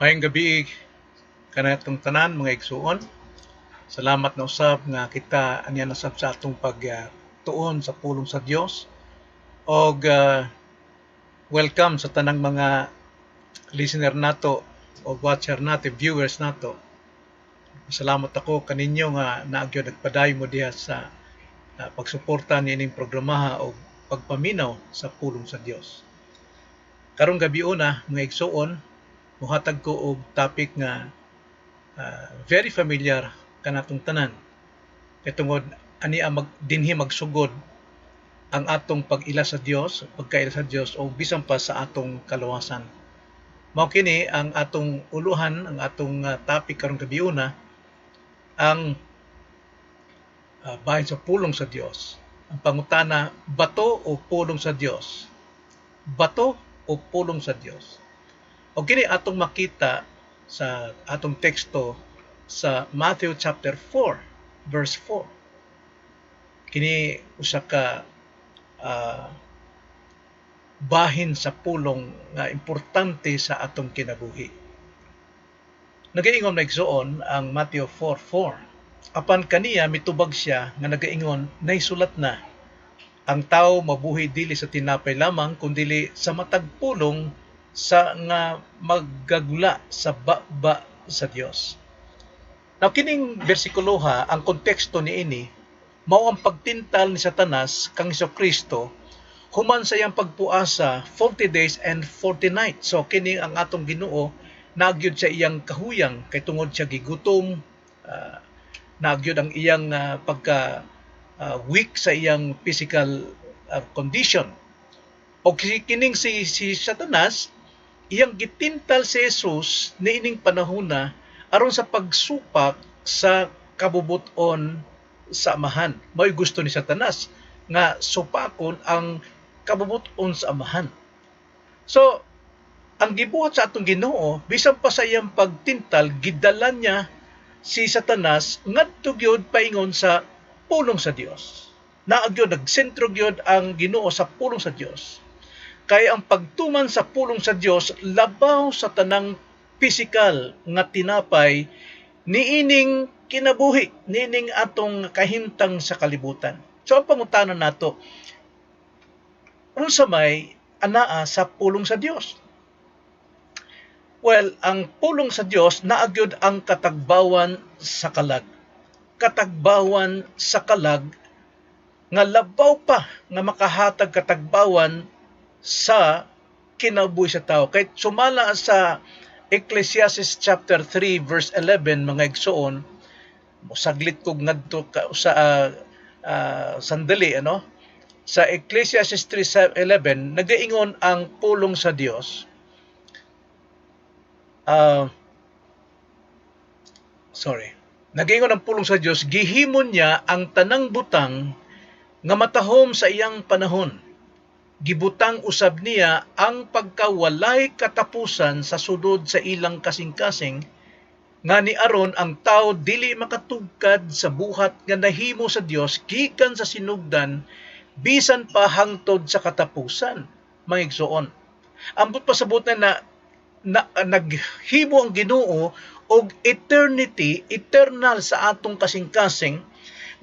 Maayong gabi kanatong tanan mga igsuon. Salamat na usab nga kita anya nasab sa atong pagtuon sa pulong sa Dios. Og welcome sa tanang mga listener nato o watcher nato, viewers nato. Salamat ako kaninyo nga naagyo nagpadayon mo diha sa pagsuporta niining programaha o pagpaminaw sa pulong sa Dios. Karong gabi una mga igsuon, muhatag ko og topic nga very familiar kanatong tanan. Kay tungod ani dinhi magsugod ang atong pag-ila sa Dios, pagkaila sa Dios o bisan pa sa atong kaluwasan. Mao kini ang atong uluhan, ang atong topic karong gabi una, ang bahin sa pulong sa Dios. Ang pangutana, bato o pulong sa Dios? Bato o pulong sa Dios? O kini atong makita sa atong teksto sa Matthew chapter 4 verse 4. Kini usa ka bahin sa pulong nga importante sa atong kinabuhi. Nagaingon na igsuon ang Matthew 4:4. Apan kaniya mitubag siya nga nagaingon, naisulat na, ang tao mabuhi dili sa tinapay lamang kundi sa matag pulong sa nga maggagula sa baba sa Dios. Now kining bersikuloha, ang konteksto niini mao ang pagtintal ni Satanas kang Hesukristo human sa iyang pagpuasa 40 days and 40 nights. So kini ang atong Ginoo, nagyud sa iyang kahuyang kay tungod siya gigutom, nagyud ang iyang weak sa iyang physical condition. O kining si Satanas, iyang gitintal si Jesus niining panahona aron sa pagsupak sa kabubuton sa Amahan. Mao'y gusto ni Satanas nga supakon ang kabubuton sa Amahan. So, ang gibuhat sa atong Ginoo, bisan pa sa iyang pagtintal, gidala niya si Satanas ngadto gyud paingon sa pulong sa Dios. Naagyo nagsentro gyud ang Ginoo sa pulong sa Dios. Kay ang pagtuman sa pulong sa Dios labaw sa tanang pisikal nga tinapay niining kinabuhi, niining atong kahintang sa kalibutan. So ang pangutanon nato, unsa may anaa sa pulong sa Dios? Well, ang pulong sa Dios naagyod ang katagbawan sa kalag. Katagbawan sa kalag nga labaw pa nga makahatag katagbawan sa kinabuhi sa tao. Kay sumala sa Ecclesiastes chapter 3 verse 11 mga igsoon, saglit kog ngadto sa sandali sa Ecclesiastes 3:11 nagaingon ang pulong sa Dios. Nagaingon ang pulong sa Dios, gihimon niya ang tanang butang nga matahom sa iyang panahon. Gibutang usab niya ang pagkawalay katapusan sa sudod sa ilang kasing-kasing, nga ni aron ang tao dili makatugkad sa buhat nga nahimo sa Dios gikan sa sinugdan bisan pa hangtod sa katapusan. Mga igsoon, ambot pasabot na naghimo ang Ginoo og eternal sa atong kasing-kasing,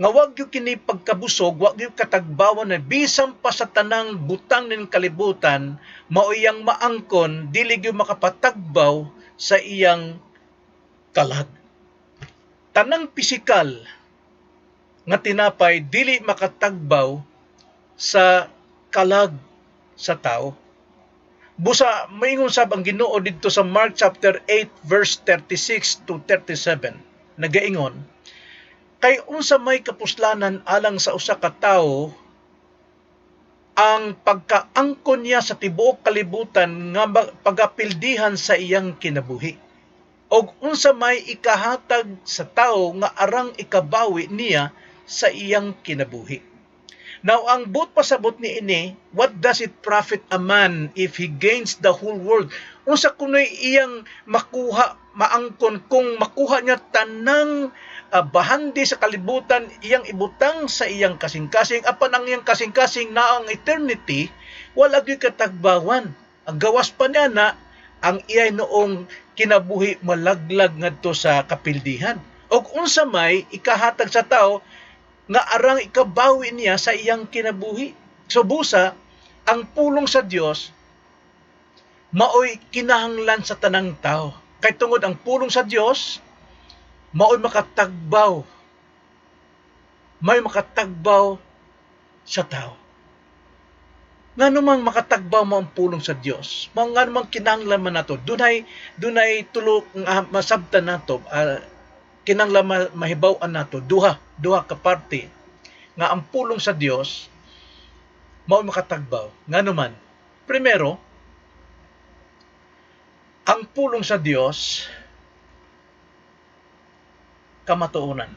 nga wag gyud kini pagkabusog, wag gyud katagbawan na bisan pa sa tanang butang ning kalibutan mao iyang maangkon, dili gyud makapatagbaw sa iyang kalag. Tanang pisikal nga tinapay dili makatagbaw sa kalag sa tao. Busa maingon sab ang Ginoo didto sa Mark chapter 8 verse 36 to 37. Nagaingon, kay unsa may kapuslanan alang sa usa ka tawo ang pagkaangkon niya sa tibuok kalibutan nga pagapildihan sa iyang kinabuhi. Og unsa may ikahatag sa tawo nga arang ikabawi niya sa iyang kinabuhi. Now, ang but pasabot niini, what does it profit a man if he gains the whole world? Unsa kunoy iyang maangkon kung makuha niya tanang bahandi sa kalibutan, iyang ibutang sa iyang kasing-kasing, apan ang iyang kasing-kasing na ang eternity, wala gyud katagbawan. Ang gawas pa niya na ang iyay noong kinabuhi malaglag ngadto sa kapildihan. Og unsa may ikahatag sa tao nga arang ikabawi niya sa iyang kinabuhi. So busa, ang pulong sa Dios maoy kinahanglan sa tanang tao. Kay tungod ang pulong sa Dios maoy makatagbaw. May makatagbaw sa tao. Nga naman makatagbaw mo ang pulong sa Dios. Nga naman kinahanglan man nato. Dunay tulo nga masabtan nato. Kinahanglan mahibaw-an nato. Duha ka parte nga ang pulong sa Dios mao makatagbaw. Nga naman, primero, ang pulong sa Dios kamatuoran.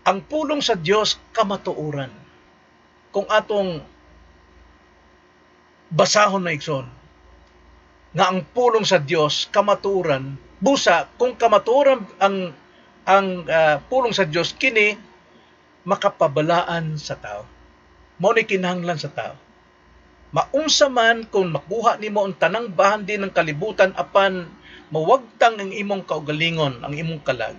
Ang pulong sa Dios kamatuoran. Kung atong basahon na igsoon, nga ang pulong sa Dios kamatuoran, busa kung kamatuoran ang pulong sa Dios kini makapabalaan sa tao. Mao ni kinahanglan sa tao. Maunsa man kung makuha nimo ang tanang bahan din ng kalibutan apan mawagtang ang imong kaugalingon, ang imong kalag.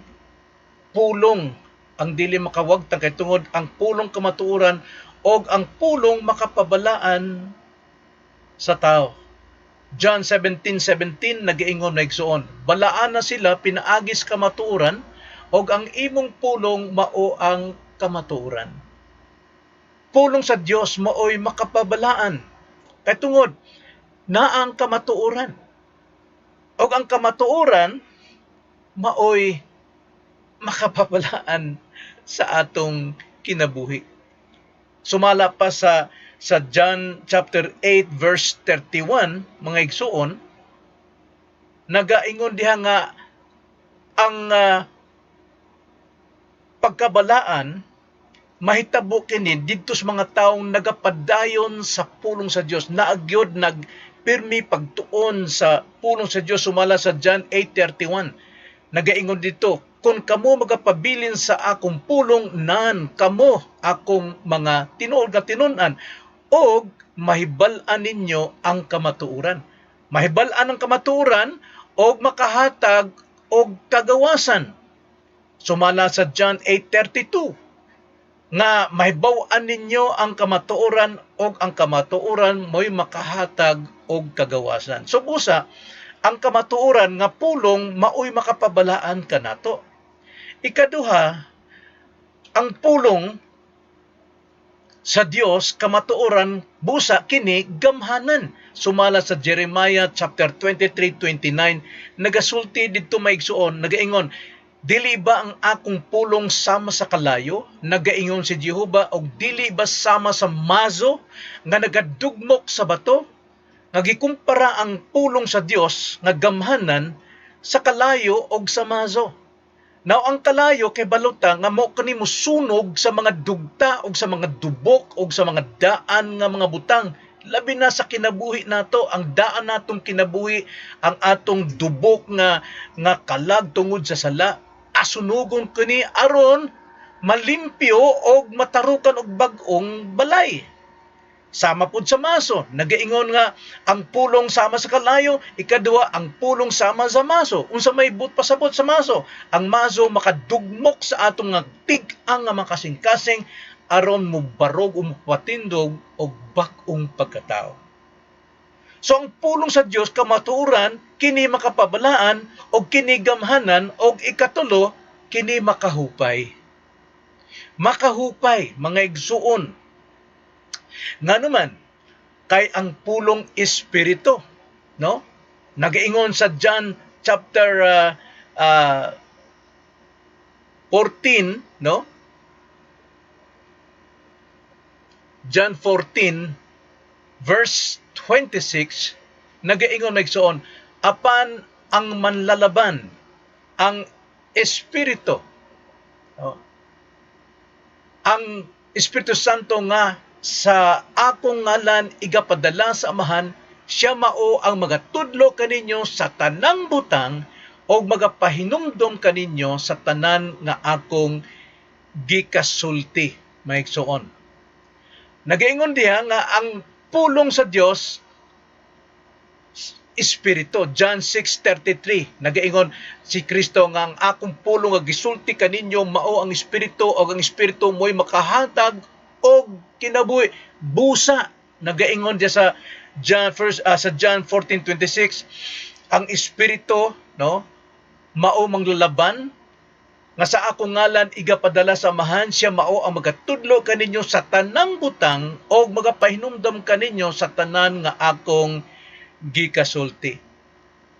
Pulong ang dili makawagtang kay tungod ang pulong kamatuoran og ang pulong makapabalaan sa tao. John 17:17 nagaingon na igsuon, balaan na sila pinaagis kamatuoran og ang imong pulong mao ang kamatuoran. Pulong sa Dios maoy makapabalaan. Kay tungod naa ang kamatuoran. Og ang kamatuoran maoy makapabalaan sa atong kinabuhi. Sumala pa sa John chapter 8 verse 31, mga igsuon, nagaingon diha nga ang pagkabalaan mahitabo kini didto sa mga taong nagapadayon sa pulong sa Dios, naagyod nagpirmi pagtuon sa pulong sa Dios. Sumala sa John 8:31, nagaingon dito, kung kamo magapabilin sa akong pulong, nan kamo akong mga tinuod nga tinun-an, og mahibal-an ninyo ang kamatuoran. Mahibal-an ang kamatuoran og makahatag og kagawasan. Sumala sa John 8:32, nga mahibaw-an ninyo ang kamatuoran og ang kamatuoran mo'y makahatag og kagawasan. So busa, ang kamatuoran nga pulong maoy makapabalaan kanato. Ikaduha, ang pulong sa Dios kamatuoran busa kini gamhanan. Sumala sa Jeremiah chapter 23:29, nagasulti didto maigsuon, nagaingon, dili ba ang akong pulong sama sa kalayo? Nagaingon si Jehova, og dili ba sama sa mazo nga nagadugmok sa bato? Nagikumpara ang pulong sa Dios nga gamhanan sa kalayo og sa mazo. Now ang kalayo kay baluta nga mo kanimo sunog sa mga dugta og sa mga dubok og sa mga daan nga mga butang. Labi na sa kinabuhi nato, ang daan natong kinabuhi, ang atong dubok nga kalag tungod sa sala. Asunugon kini aron malimpyo og matarukan og bag-ong balay. Sama pud sa maso, nagaingon nga ang pulong sama sa kalayo, ikaduha ang pulong sama sa maso. Unsa may but pasabot sa maso? Ang maso makadugmok sa atong nga tig-ang nga makasing-kasing aron mubarog o mupatindog og bag-ong pagkatao. So ang pulong sa Dios kamatuoran kini makapabalaan og kini gamhanan og ikatulo kini makahupay. Makahupay, mga igsuon. Nga naman, kay ang pulong espiritu, no? Nagaingon sa John chapter 14, no? John 14 verse 26, nagaingon maigsoon, apan ang manlalaban, ang espiritu, no? Ang Espiritu Santo nga sa akong ngalan igapadala sa Amahan, siya mao ang magatudlo kaninyo sa tanang butang o magapahinumdom kaninyo sa tanan nga akong gikasulti. Maigsoon. Nagaingon diha nga ang pulong sa Dios espiritu. John 6:33 nagaingon si Kristo nga ang akong pulong nga gisulti kaninyo mao ang espiritu, o ang espiritu mo'y makahatag og kinabuhi. Busa nagaingon diya sa John 14:26, ang espiritu, no, mao manglalaban nga sa akong ngalan igapadala sa amahan, siya mao ang magatudlo kaninyo sa tanang butang o magapahinumdom kaninyo sa tanan nga akong gikasulti.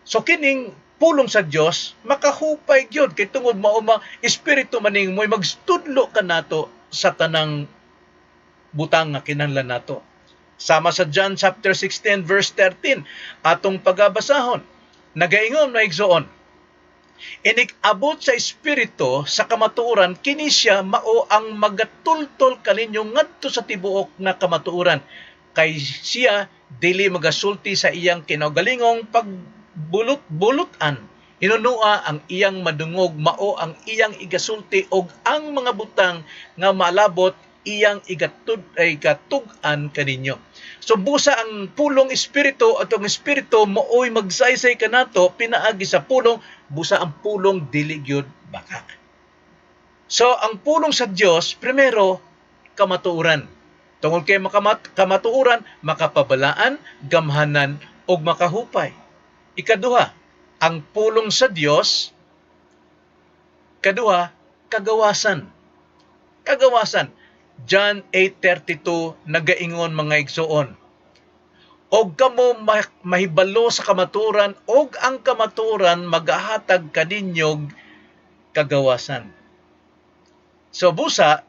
So kining pulong sa Dios makahupay gyud kay tungod mao espiritu maning mo'y magstudlo kanato sa tanang butang nga kinahanglan nato. Sama sa John chapter 16 verse 13 atong pagabasahon. Nagaingon na igsoon, inig-abot sa espiritu sa kamatuoran, kini siya mao ang magatultol kaninyo ngadto sa tibuok na kamatuoran. Kay siya dili magasulti sa iyang kinaugalingong pagbulot-bulutan. Inunua ang iyang madungog, mao ang iyang igasulti, og ang mga butang nga malabot iyang ikatug-an kaninyo. So busa ang pulong espiritu at ang espiritu mooy magsaysay kanato pinaagi sa pulong, busa ang pulong dili gyud bakak. So ang pulong sa Dios primero kamatuoran. Tungod kay kamatuoran, makapabalaan, gamhanan ug makahupay. Ikaduha, ang pulong sa Dios kaduha kagawasan. Kagawasan. John 8:32 nagaingon mga igsoon, og kamo mahibalo sa kamaturan, og ang kamaturan magahatag kaninyog kagawasan. So busa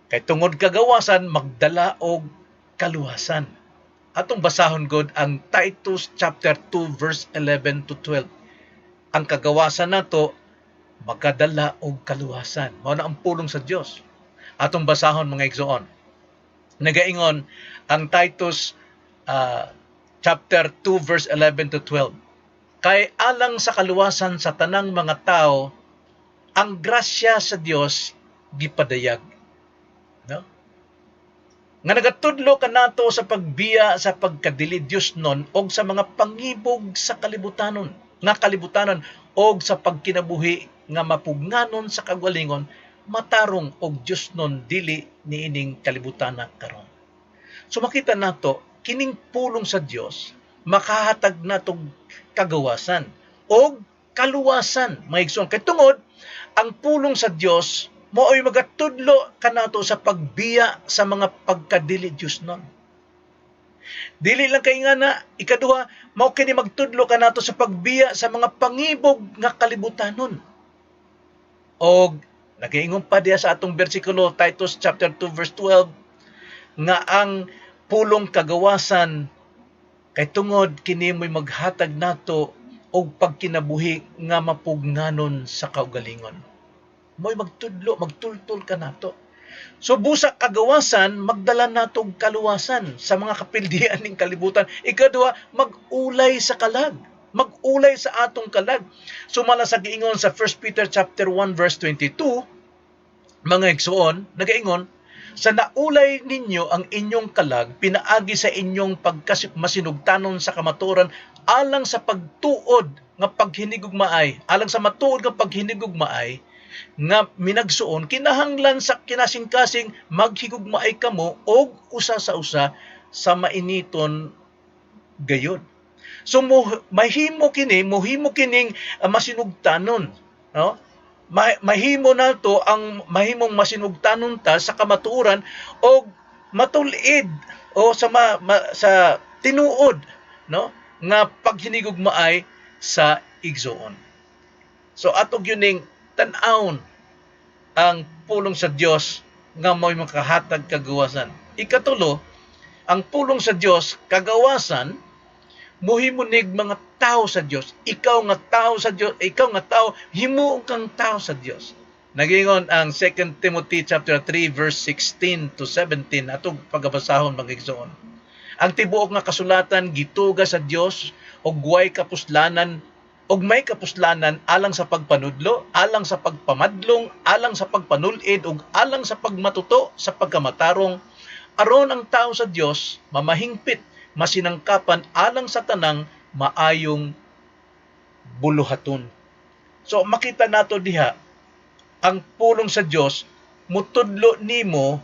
kay tungod kagawasan magdala og kaluwasan. Atong basahon gud ang Titus chapter 2 verse 11 to 12. Ang kagawasan nato magdala og kaluwasan. Mao na ang pulong sa Dios. Atong basahon mga igsoon. Nagaingon ang Titus chapter 2 verse 11 to 12. Kay alang sa kaluwasan sa tanang mga tao, ang grasya sa Dios gipadayag. No? Nga nagatudlo kanato sa pagbiya sa pagkadili Dios non og sa mga pangibog sa kalibutanon, og sa pagkinabuhi nga mapugnanon sa kagalingon, matarong og Dios non dili niining kalibutana karon. So makita nato kining pulong sa Dios makahatag natong kagawasan og kaluwasan. Mga igsoon, kay tungod ang pulong sa Dios mao'y magatudlo kanato sa pagbiya sa mga pagkadili Dios non. Dili lang kay nga na ikaduha, mao kini magtudlo kanato sa pagbiya sa mga pangibog nga kalibutanon. Og nagaingon pa diya sa atong bersikulo, Titus chapter 2 verse 12, nga ang pulong kagawasan kay tungod kini mo'y maghatag nato og pagkinabuhi nga mapugnanon sa kaugalingon. Mo'y magtultol ka nato. So busa kagawasan, magdala nato og kaluwasan sa mga kapildian ning kalibutan. Ikaduha, mag-ulay sa kalag. Mag-ulay sa atong kalag. Sumala sa giingon sa 1 Peter chapter 1 verse 22, mga igsoon, nagaingon, sa naulay ninyo ang inyong kalag, pinaagi sa inyong pagmasinugtanon sa kamaturan, alang sa pagtuod nga paghinigugmaay, alang sa matuod nga paghinigugmaay, nga minagsuon, kinahanglan sa kinasing-kasing maghigugmaay kamo og usa sa usa sa mainiton gayon. So mahimo kining masinugtanon, no? Mahimo nato ang mahimong masinugtanon ta sa kamatuoran o matulid o sa tinuod, no, nga paghinigugmaay sa igsoon. So atog yuning tan-awon ang pulong sa Dios nga mo'y makahatag kagawasan. Ikatulo, ang pulong sa Dios kagawasan muhimunig mga tao sa Dios. Ikaw nga tao sa Dios, ikaw nga tao, himuon kang tao sa Dios. Nagingon ang 2 Timothy chapter 3 verse 16 to 17 atong pagabasahon mga igsoon. Ang tibuok nga kasulatan gituga sa Dios og may kapuslanan alang sa pagpanudlo, alang sa pagpamadlong, alang sa pagpanulid ug alang sa pagmatuto sa pagkamatarong, aron ang tao sa Dios mamahingpit masinangkapan alang sa tanang maayong buluhaton. So makita nato diha ang pulong sa Dios mutudlo nimo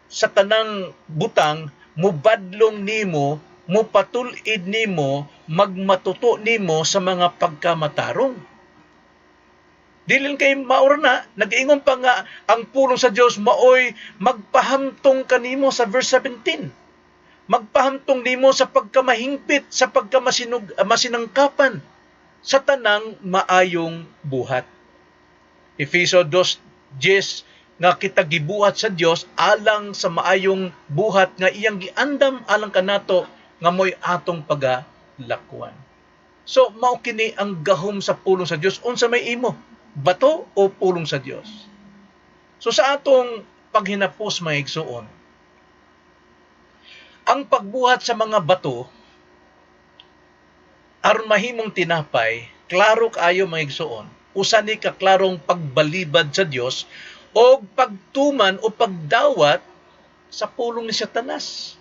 sa tanang butang, mubadlong nimo, mupatulid nimo, magmatuto nimo sa mga pagkamatarong. Dilin kay maura na, nag-ingon pa nga ang pulong sa Dios maoy magpahamtong kanimo sa verse 17. Magpahamtong nimo sa pagkamahingpit, sa pagkamasinangkapan, sa tanang maayong buhat. Efeso 2:10 nga kita gibuhat sa Dios alang sa maayong buhat nga iyang giandam alang kanato nga moy atong pagalakwan. So mao kini ang gahom sa pulong sa Dios. Unsa may imo? Bato o pulong sa Dios? So sa atong paghinapos mga igsuon, ang pagbuhat sa mga bato aron mahimong tinapay, klaro kaayo mga igsuon, usa ni kaklarong pagbalibad sa Dios o pagtuman o pagdawat sa pulong ni Satanas.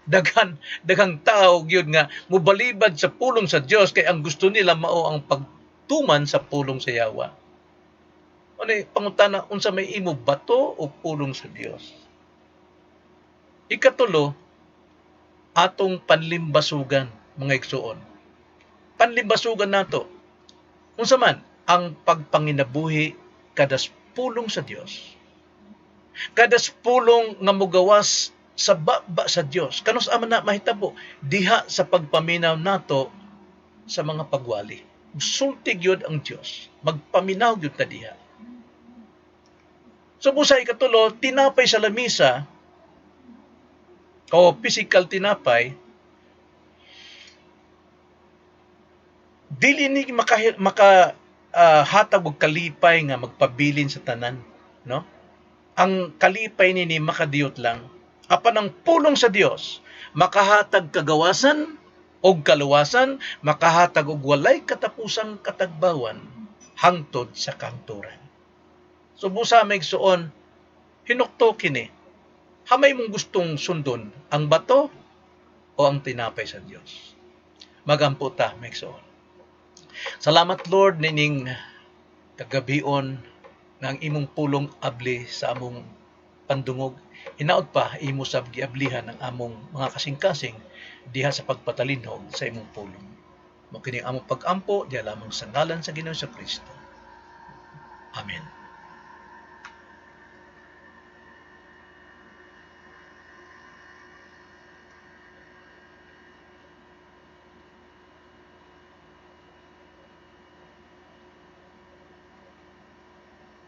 Daghang tao gyud nga mobalibad sa pulong sa Dios kay ang gusto nila mao ang pagtuman sa pulong sa Yawa. Ano pangutana, unsa may imo, bato o pulong sa Dios? Ikatulo, atong panlimbasugan mga igsuon. Panlimbasugan nato unsa man ang pagpanginabuhi kadas pulong sa Dios. Kadas pulong nga mogawas sa baba sa Dios. Kanus aman na mahitabo diha sa pagpaminaw nato sa mga pagwali. Sulti gyud ang Dios. Magpaminaw gyud ta diha. So busa ikatulo, tinapay sa lamisa o physical tinapay, dili ni hatag og kalipay nga magpabilin sa tanan, no? Ang kalipay nini makadiyot lang. Apan ang pulong sa Dios makahatag kagawasan og kaluwasan, makahatag og walay katapusang katagbawan hangtod sa kangturan. So busa may igsuon, hinukto kini. Hamay mong gustong sundon ang bato o ang tinapay sa Dios. Magampo ta may igsuon. Salamat Lord nining kagabion ng imong pulong abli sa among pandungog. Hinaot pa imo sab giablihan ang among mga kasing-kasing diha sa pagpatalinhog sa imong pulong. Mo kini among pag-ampo diha lamang sa ngalan sa Ginoong Kristo. Amen.